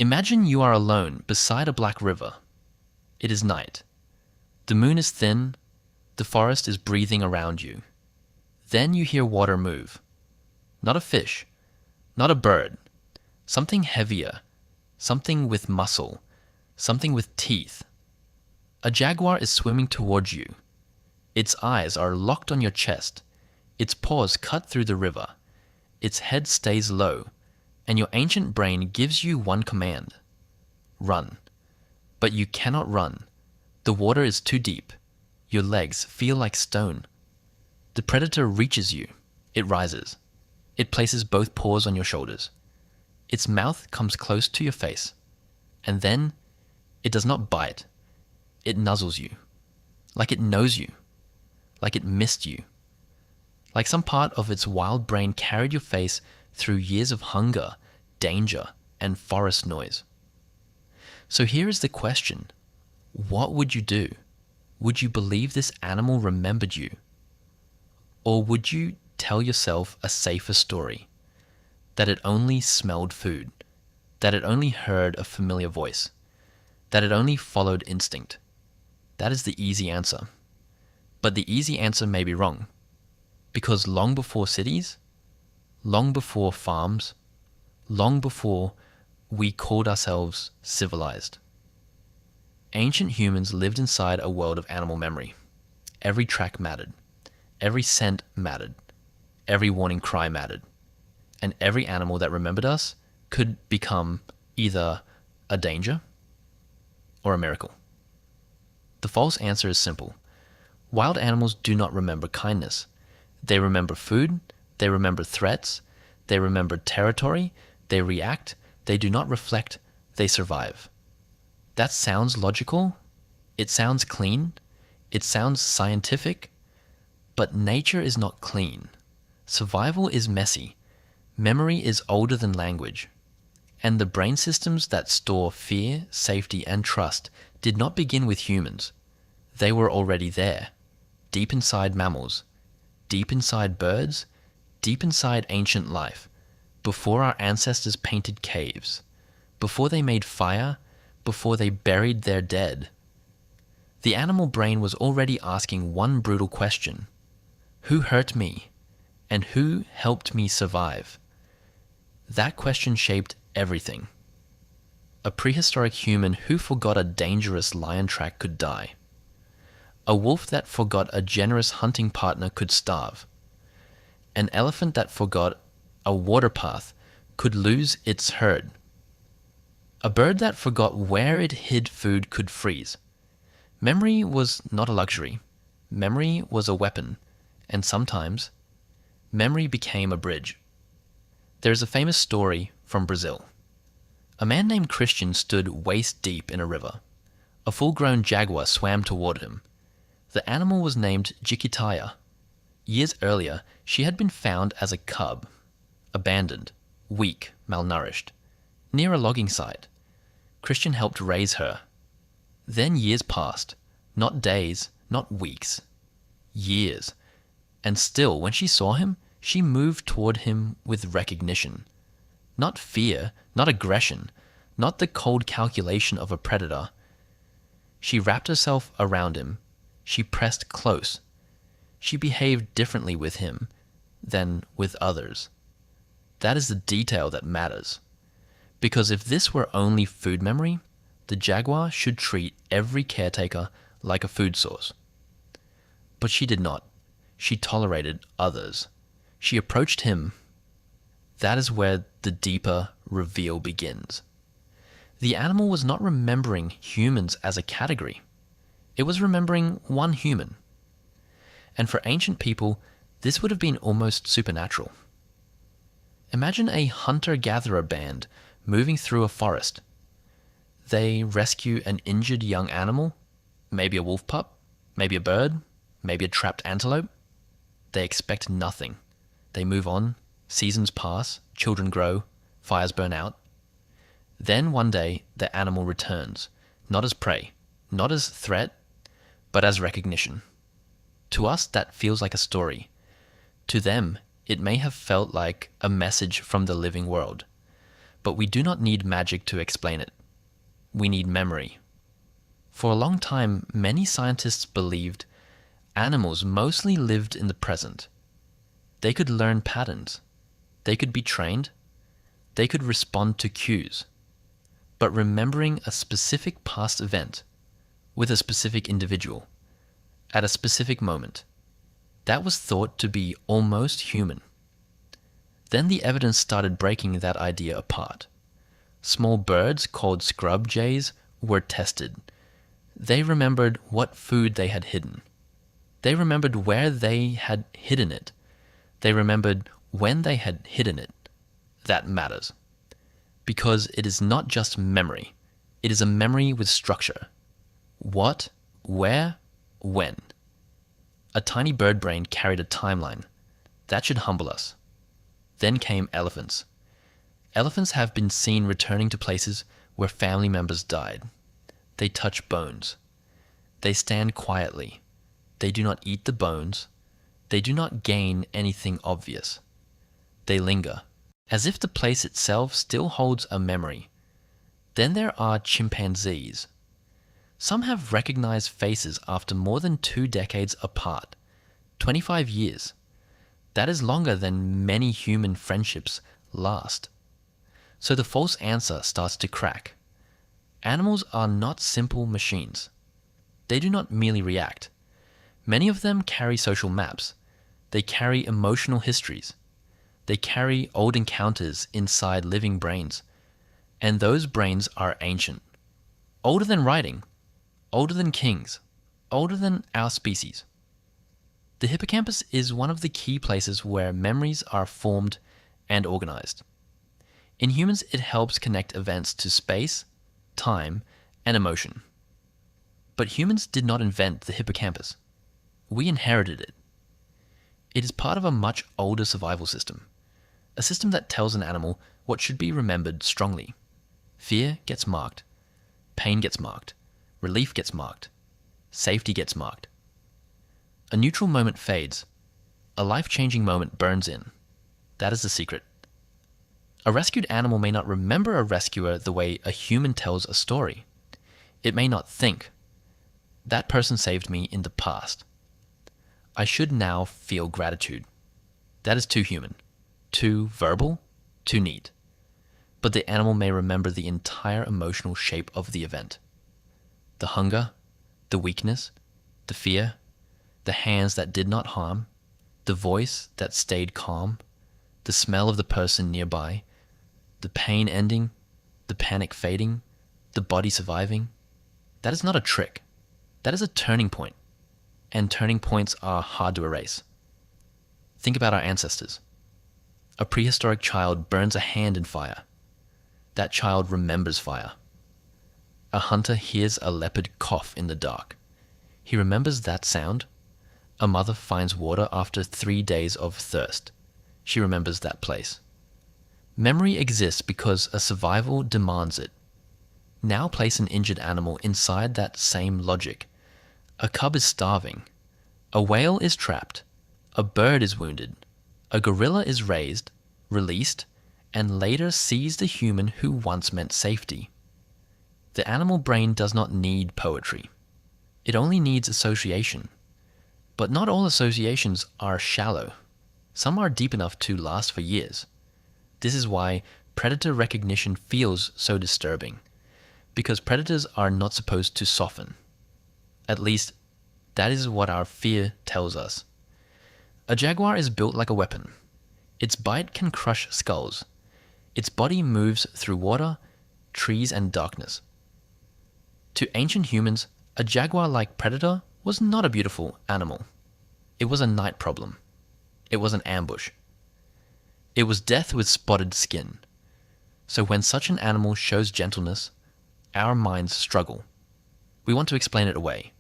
Imagine you are alone beside a black river. It is night. The moon is thin. The forest is breathing around you. Then you hear water move. Not a fish, not a bird. Something heavier, something with muscle, something with teeth. A jaguar is swimming towards you. Its eyes are locked on your chest. Its paws cut through the river. Its head stays low, and your ancient brain gives you one command. Run. But you cannot run. The water is too deep. Your legs feel like stone. The predator reaches you. It rises. It places both paws on your shoulders. Its mouth comes close to your face. And then, it does not bite. It nuzzles you. Like it knows you. Like it missed you. Like some part of its wild brain carried your face through years of hunger, danger, and forest noise. So here is the question. What would you do? Would you believe this animal remembered you? Or would you tell yourself a safer story? That it only smelled food. That it only heard a familiar voice. That it only followed instinct. That is the easy answer. But the easy answer may be wrong. Because long before cities, long before farms, long before we called ourselves civilized, ancient humans lived inside a world of animal memory. Every track mattered. Every scent mattered. Every warning cry mattered. And every animal that remembered us could become either a danger or a miracle. The false answer is simple. Wild animals do not remember kindness. They remember food, they remember threats, they remember territory, they react, they do not reflect, they survive. That sounds logical, it sounds clean, it sounds scientific, but nature is not clean. Survival is messy. Memory is older than language. And the brain systems that store fear, safety, and trust did not begin with humans. They were already there, deep inside mammals, deep inside birds, deep inside ancient life, before our ancestors painted caves, before they made fire, before they buried their dead. The animal brain was already asking one brutal question. Who hurt me? And who helped me survive? That question shaped everything. A prehistoric human who forgot a dangerous lion track could die. A wolf that forgot a generous hunting partner could starve. An elephant that forgot a water path could lose its herd. A bird that forgot where it hid food could freeze. Memory was not a luxury. Memory was a weapon, and sometimes memory became a bridge. There is a famous story from Brazil. A man named Christian stood waist deep in a river. A full-grown jaguar swam toward him. The animal was named Jiquitaya. Years earlier, she had been found as a cub, abandoned, weak, malnourished, near a logging site. Christian helped raise her. Then years passed, not days, not weeks, years. And still, when she saw him, she moved toward him with recognition. Not fear, not aggression, not the cold calculation of a predator. She wrapped herself around him. She pressed close. She behaved differently with him than with others. That is the detail that matters. Because if this were only food memory, the jaguar should treat every caretaker like a food source. But she did not. She tolerated others. She approached him. That is where the deeper reveal begins. The animal was not remembering humans as a category. It was remembering one human. And for ancient people, this would have been almost supernatural. Imagine a hunter-gatherer band moving through a forest. They rescue an injured young animal, maybe a wolf pup, maybe a bird, maybe a trapped antelope. They expect nothing. They move on, seasons pass, children grow, fires burn out. Then one day, the animal returns, not as prey, not as threat, but as recognition. To us, that feels like a story. To them, it may have felt like a message from the living world. But we do not need magic to explain it. We need memory. For a long time, many scientists believed animals mostly lived in the present. They could learn patterns. They could be trained. They could respond to cues. But remembering a specific past event with a specific individual at a specific moment, that was thought to be almost human. Then the evidence started breaking that idea apart. Small birds called scrub jays were tested. They remembered what food they had hidden. They remembered where they had hidden it. They remembered when they had hidden it. That matters. Because it is not just memory. It is a memory with structure. What, where, when. A tiny bird brain carried a timeline. That should humble us. Then came elephants. Elephants have been seen returning to places where family members died. They touch bones. They stand quietly. They do not eat the bones. They do not gain anything obvious. They linger, as if the place itself still holds a memory. Then there are chimpanzees. Some have recognized faces after more than 2 decades apart, 25 years. That is longer than many human friendships last. So the false answer starts to crack. Animals are not simple machines. They do not merely react. Many of them carry social maps. They carry emotional histories. They carry old encounters inside living brains. And those brains are ancient. Older than writing. Older than kings. Older than our species. The hippocampus is one of the key places where memories are formed and organized. In humans, it helps connect events to space, time, and emotion. But humans did not invent the hippocampus. We inherited it. It is part of a much older survival system, a system that tells an animal what should be remembered strongly. Fear gets marked. Pain gets marked. Relief gets marked. Safety gets marked. A neutral moment fades. A life-changing moment burns in. That is the secret. A rescued animal may not remember a rescuer the way a human tells a story. It may not think, that person saved me in the past. I should now feel gratitude. That is too human, too verbal, too neat. But the animal may remember the entire emotional shape of the event. The hunger, the weakness, the fear, the hands that did not harm, the voice that stayed calm, the smell of the person nearby, the pain ending, the panic fading, the body surviving. That is not a trick. That is a turning point. And turning points are hard to erase. Think about our ancestors. A prehistoric child burns a hand in fire. That child remembers fire. A hunter hears a leopard cough in the dark. He remembers that sound. A mother finds water after 3 days of thirst. She remembers that place. Memory exists because a survival demands it. Now place an injured animal inside that same logic. A cub is starving. A whale is trapped. A bird is wounded. A gorilla is raised, released, and later sees the human who once meant safety. The animal brain does not need poetry. It only needs association. But not all associations are shallow. Some are deep enough to last for years. This is why predator recognition feels so disturbing, because predators are not supposed to soften. At least, that is what our fear tells us. A jaguar is built like a weapon. Its bite can crush skulls. Its body moves through water, trees, and darkness. To ancient humans, a jaguar-like predator was not a beautiful animal. It was a night problem. It was an ambush. It was death with spotted skin. So when such an animal shows gentleness, our minds struggle. We want to explain it away.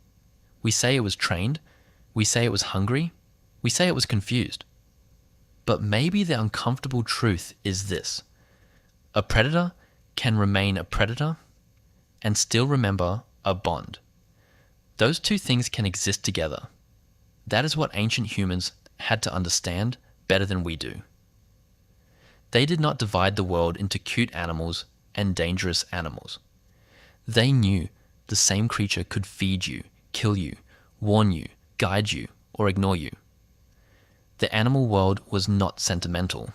We say it was trained. We say it was hungry. We say it was confused. But maybe the uncomfortable truth is this. A predator can remain a predator and still remember a bond. Those two things can exist together. That is what ancient humans had to understand better than we do. They did not divide the world into cute animals and dangerous animals. They knew the same creature could feed you, kill you, warn you, guide you, or ignore you. The animal world was not sentimental,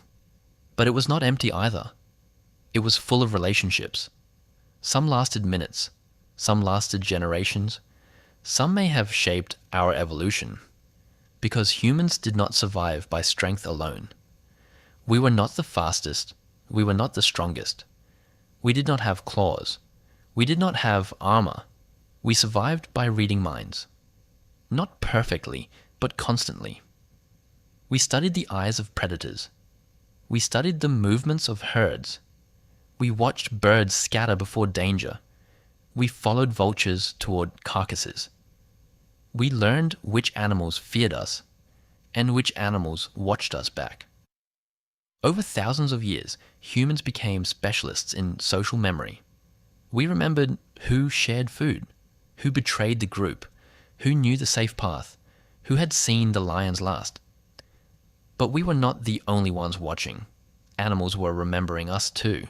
but it was not empty either. It was full of relationships. Some lasted minutes, some lasted generations, some may have shaped our evolution, because humans did not survive by strength alone. We were not the fastest, we were not the strongest. We did not have claws. We did not have armor. We survived by reading minds. Not perfectly, but constantly. We studied the eyes of predators. We studied the movements of herds. We watched birds scatter before danger. We followed vultures toward carcasses. We learned which animals feared us and which animals watched us back. Over thousands of years, humans became specialists in social memory. We remembered who shared food, who betrayed the group, who knew the safe path, who had seen the lions last. But we were not the only ones watching. Animals were remembering us too.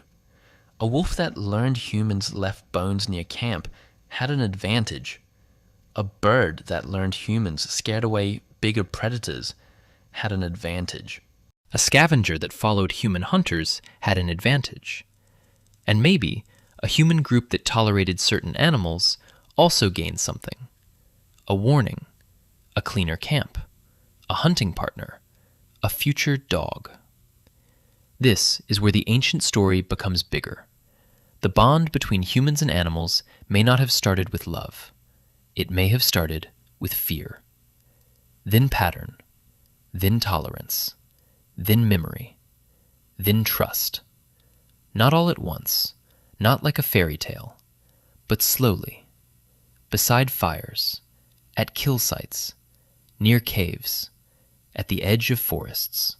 A wolf that learned humans left bones near camp had an advantage. A bird that learned humans scared away bigger predators had an advantage. A scavenger that followed human hunters had an advantage. And maybe a human group that tolerated certain animals also gained something. A warning, a cleaner camp, a hunting partner, a future dog. This is where the ancient story becomes bigger. The bond between humans and animals may not have started with love. It may have started with fear. Then pattern, then tolerance, then memory, then trust. Not all at once, not like a fairy tale, but slowly, beside fires, at kill sites, near caves, at the edge of forests,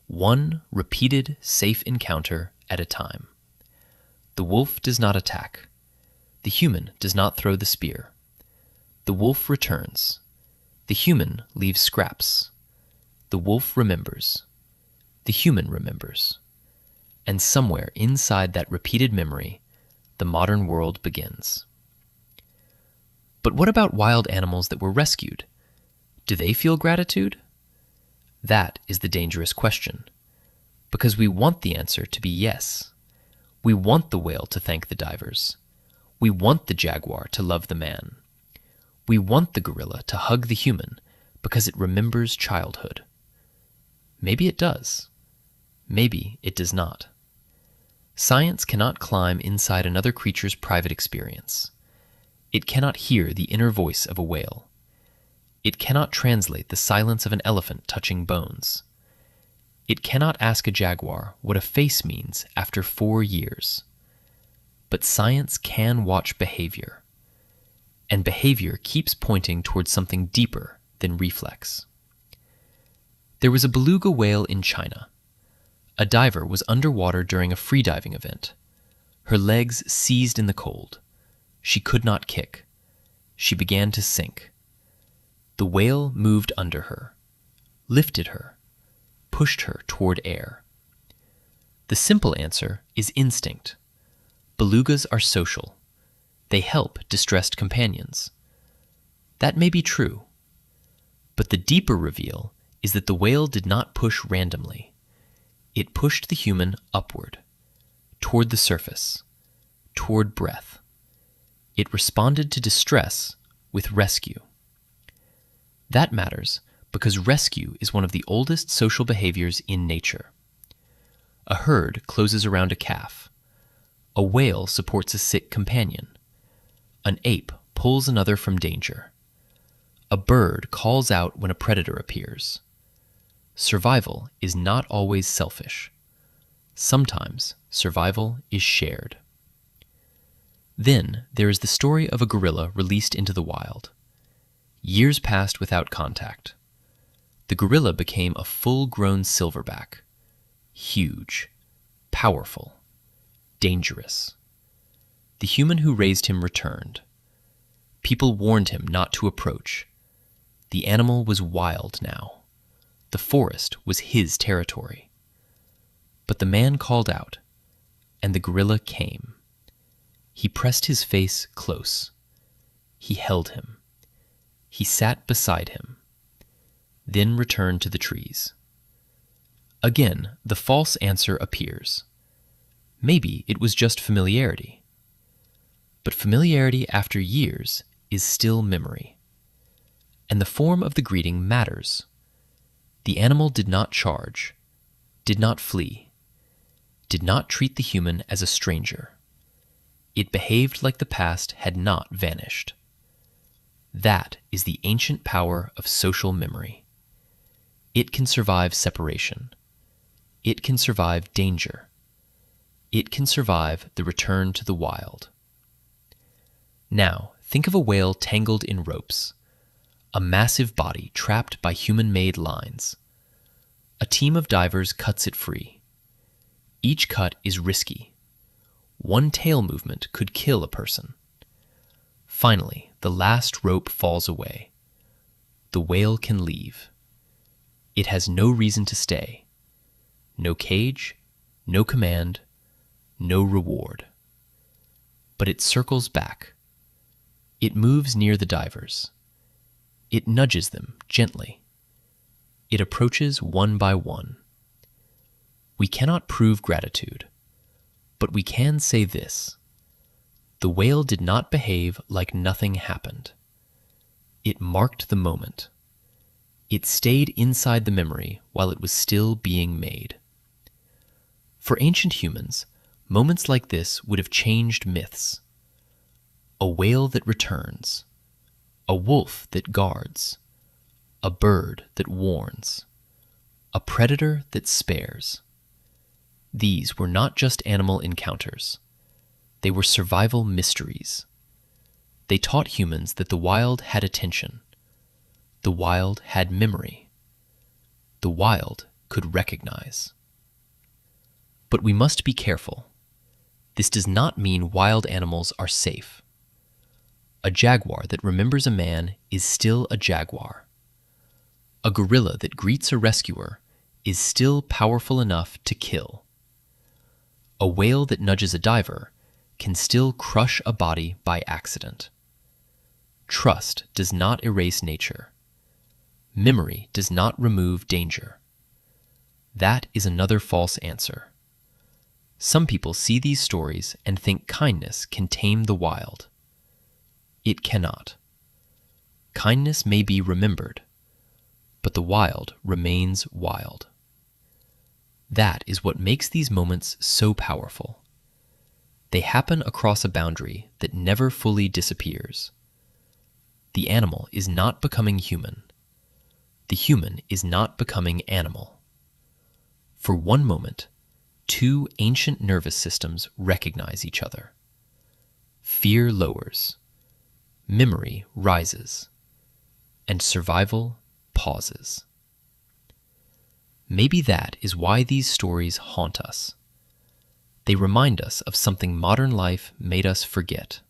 one repeated safe encounter at a time. The wolf does not attack. The human does not throw the spear. The wolf returns. The human leaves scraps. The wolf remembers. The human remembers. And somewhere inside that repeated memory, the modern world begins. But what about wild animals that were rescued? Do they feel gratitude? That is the dangerous question, because we want the answer to be yes. We want the whale to thank the divers. We want the jaguar to love the man. We want the gorilla to hug the human because it remembers childhood. Maybe it does. Maybe it does not. Science cannot climb inside another creature's private experience. It cannot hear the inner voice of a whale. It cannot translate the silence of an elephant touching bones. It cannot ask a jaguar what a face means after 4 years. But science can watch behavior. And behavior keeps pointing towards something deeper than reflex. There was a beluga whale in China. A diver was underwater during a freediving event. Her legs seized in the cold. She could not kick. She began to sink. The whale moved under her, lifted her, pushed her toward air. The simple answer is instinct. Belugas are social. They help distressed companions. That may be true. But the deeper reveal is that the whale did not push randomly. It pushed the human upward, toward the surface, toward breath. It responded to distress with rescue. That matters because rescue is one of the oldest social behaviors in nature. A herd closes around a calf. A whale supports a sick companion. An ape pulls another from danger. A bird calls out when a predator appears. Survival is not always selfish. Sometimes survival is shared. Then there is the story of a gorilla released into the wild. Years passed without contact. The gorilla became a full-grown silverback. Huge, powerful, dangerous. The human who raised him returned. People warned him not to approach. The animal was wild now. The forest was his territory. But the man called out, and the gorilla came. He pressed his face close. He held him. He sat beside him, then returned to the trees. Again, the false answer appears. Maybe it was just familiarity. But familiarity after years is still memory. And the form of the greeting matters. The animal did not charge, did not flee, did not treat the human as a stranger. It behaved like the past had not vanished. That is the ancient power of social memory. It can survive separation. It can survive danger. It can survive the return to the wild. Now, think of a whale tangled in ropes, a massive body trapped by human-made lines. A team of divers cuts it free. Each cut is risky. One tail movement could kill a person. Finally, the last rope falls away. The whale can leave. It has no reason to stay. No cage, no command, no reward. But it circles back. It moves near the divers. It nudges them gently. It approaches one by one. We cannot prove gratitude, but we can say this. The whale did not behave like nothing happened. It marked the moment. It stayed inside the memory while it was still being made. For ancient humans, moments like this would have changed myths. A whale that returns, a wolf that guards, a bird that warns, a predator that spares. These were not just animal encounters. They were survival mysteries. They taught humans that the wild had attention. The wild had memory. The wild could recognize. But we must be careful. This does not mean wild animals are safe. A jaguar that remembers a man is still a jaguar. A gorilla that greets a rescuer is still powerful enough to kill. A whale that nudges a diver can still crush a body by accident. Trust does not erase nature. Memory does not remove danger. That is another false answer. Some people see these stories and think kindness can tame the wild. It cannot. Kindness may be remembered, but the wild remains wild. That is what makes these moments so powerful. They happen across a boundary that never fully disappears. The animal is not becoming human. The human is not becoming animal. For one moment, two ancient nervous systems recognize each other. Fear lowers, memory rises, and survival pauses. Maybe that is why these stories haunt us. They remind us of something modern life made us forget.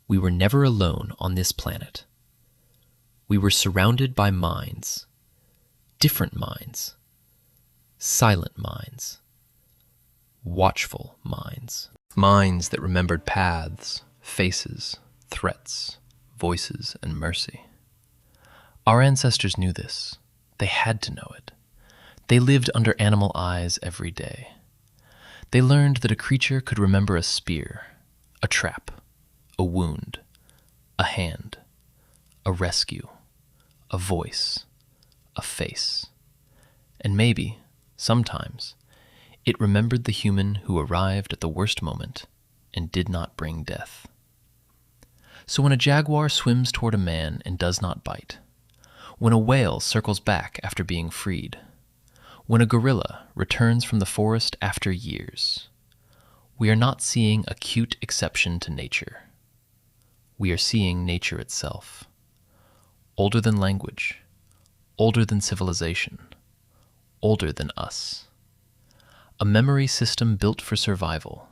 We were never alone on this planet. We were surrounded by minds, different minds, silent minds, watchful minds. Minds that remembered paths, faces, threats, voices, and mercy. Our ancestors knew this. They had to know it. They lived under animal eyes every day. They learned that a creature could remember a spear, a trap, a wound, a hand, a rescue, a voice, a face. And maybe, sometimes, it remembered the human who arrived at the worst moment and did not bring death. So when a jaguar swims toward a man and does not bite, when a whale circles back after being freed, when a gorilla returns from the forest after years, we are not seeing a cute exception to nature. We are seeing nature itself. Older than language, older than civilization, older than us. A memory system built for survival,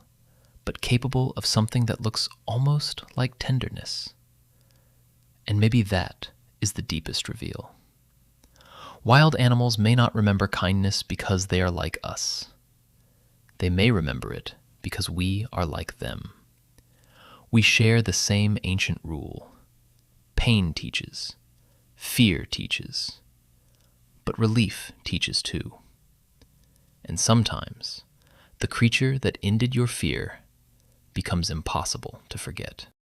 but capable of something that looks almost like tenderness. And maybe that is the deepest reveal. Wild animals may not remember kindness because they are like us. They may remember it because we are like them. We share the same ancient rule. Pain teaches. Fear teaches. But relief teaches too. And sometimes, the creature that ended your fear becomes impossible to forget.